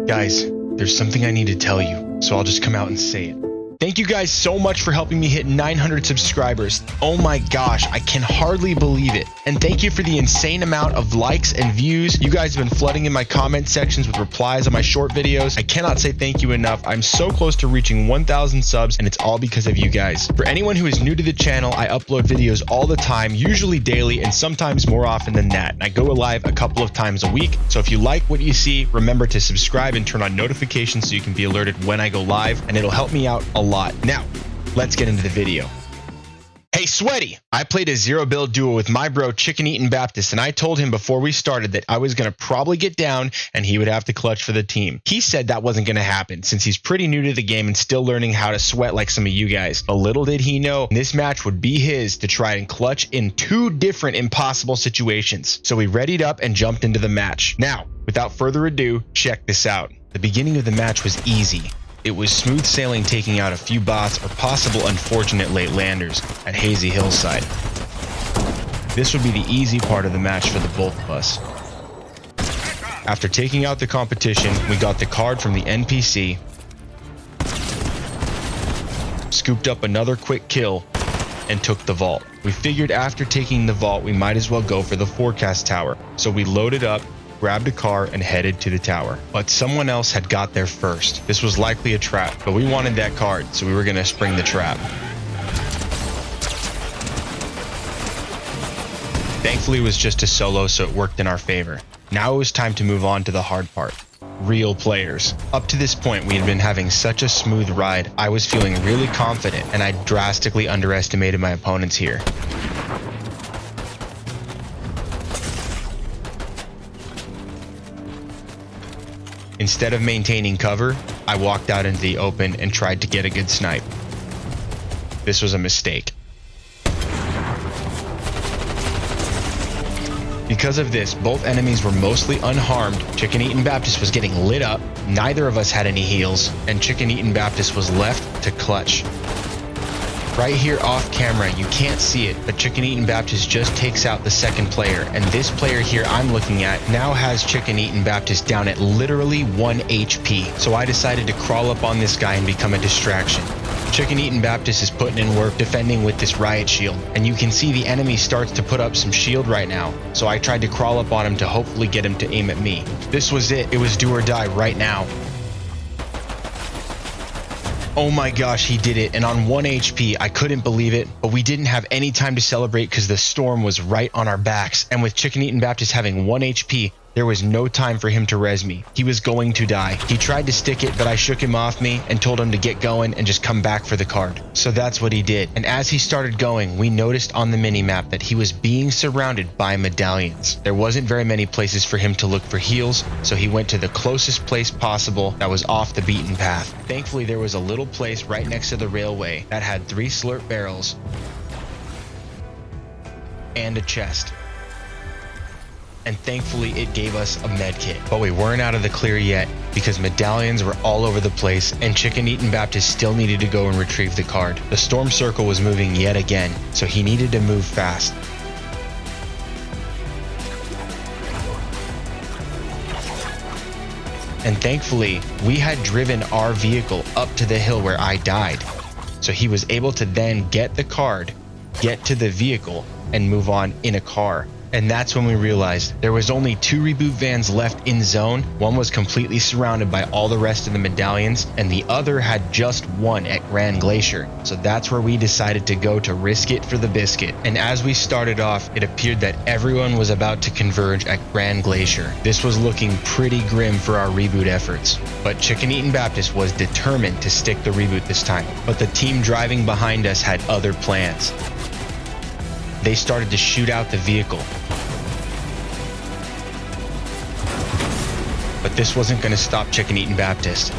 Guys, there's something I need to tell you, so I'll just come out and say it. Thank you guys so much for helping me hit 900 subscribers. Oh my gosh, I can hardly believe it. And thank you for the insane amount of likes and views. You guys have been flooding in my comment sections with replies on my short videos. I cannot say thank you enough. I'm so close to reaching 1,000 subs, and it's all because of you guys. For anyone who is new to the channel, I upload videos all the time, usually daily, and sometimes more often than that. I go live a couple of times a week. So if you like what you see, remember to subscribe and turn on notifications so you can be alerted when I go live, and it'll help me out a lot. Now, let's get into the video. Hey Sweaty, I played a zero build duo with my bro Chicken Eatin' Baptist, and I told him before we started that I was going to probably get down and he would have to clutch for the team. He said that wasn't going to happen since he's pretty new to the game and still learning how to sweat like some of you guys. But little did he know this match would be his to try and clutch in 2 different impossible situations. So we readied up and jumped into the match. Now, without further ado, check this out. The beginning of the match was easy. It was smooth sailing, taking out a few bots or possible unfortunate late landers at Hazy Hillside. This would be the easy part of the match for the both of us. After taking out the competition, we got the card from the NPC, scooped up another quick kill, and took the vault. We figured after taking the vault, we might as well go for the forecast tower. So we loaded up, grabbed a car, and headed to the tower. But someone else had got there first. This was likely a trap, but we wanted that card, so we were gonna spring the trap. Thankfully, it was just a solo, so it worked in our favor. Now it was time to move on to the hard part. Real players. Up to this point, we had been having such a smooth ride. I was feeling really confident, and I drastically underestimated my opponents here. Instead of maintaining cover, I walked out into the open and tried to get a good snipe. This was a mistake. Because of this, both enemies were mostly unharmed. Chicken Eatin' Baptist was getting lit up, neither of us had any heals, and Chicken Eatin' Baptist was left to clutch. Right here off camera, you can't see it, but Chicken Eatin' Baptist just takes out the second player, and this player here I'm looking at now has Chicken Eatin' Baptist down at literally 1 HP. So I decided to crawl up on this guy and become a distraction. Chicken Eatin' Baptist is putting in work defending with this riot shield, and you can see the enemy starts to put up some shield right now. So I tried to crawl up on him to hopefully get him to aim at me. This was it. It was do or die right now. Oh my gosh, he did it, and on 1 HP, I couldn't believe it, but we didn't have any time to celebrate because the storm was right on our backs, and with Chicken Eatin' Baptist having 1 HP, there was no time for him to res me. He was going to die. He tried to stick it, but I shook him off me and told him to get going and just come back for the card. So that's what he did, and as he started going, we noticed on the minimap that he was being surrounded by medallions. There wasn't very many places for him to look for heals, so he went to the closest place possible that was off the beaten path. Thankfully, there was a little place right next to the railway that had 3 slurp barrels and a chest. And thankfully it gave us a med kit. But we weren't out of the clear yet because medallions were all over the place and Chicken Eatin' Baptist still needed to go and retrieve the card. The storm circle was moving yet again, so he needed to move fast. And thankfully, we had driven our vehicle up to the hill where I died. So he was able to then get the card, get to the vehicle, and move on in a car. And that's when we realized there was only 2 reboot vans left in zone. One was completely surrounded by all the rest of the medallions, and the other had just 1 at Grand Glacier. So that's where we decided to go to risk it for the biscuit. And as we started off, it appeared that everyone was about to converge at Grand Glacier. This was looking pretty grim for our reboot efforts. But Chicken Eatin' Baptist was determined to stick the reboot this time. But the team driving behind us had other plans. They started to shoot out the vehicle. But this wasn't going to stop Chicken Eatin' Baptist.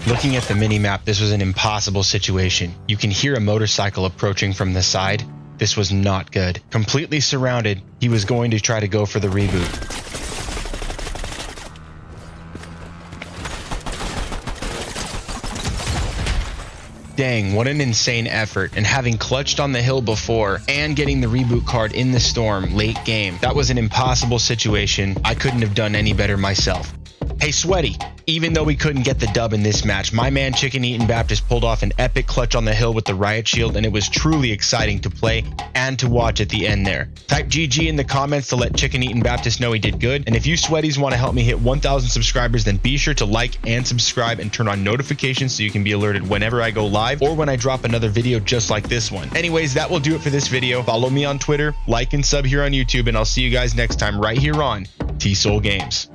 Looking at the minimap, this was an impossible situation. You can hear a motorcycle approaching from the side. This was not good. Completely surrounded, he was going to try to go for the reboot. Dang, what an insane effort. And having clutched on the hill before and getting the reboot card in the storm late game, that was an impossible situation. I couldn't have done any better myself. Hey Sweaty, even though we couldn't get the dub in this match, my man Chicken Eatin' Baptist pulled off an epic clutch on the hill with the riot shield, and it was truly exciting to play and to watch at the end there. Type GG in the comments to let Chicken Eatin' Baptist know he did good, and if you Sweaties want to help me hit 1,000 subscribers, then be sure to like and subscribe and turn on notifications so you can be alerted whenever I go live or when I drop another video just like this one. Anyways, that will do it for this video. Follow me on Twitter, like and sub here on YouTube, and I'll see you guys next time right here on TSOL Games.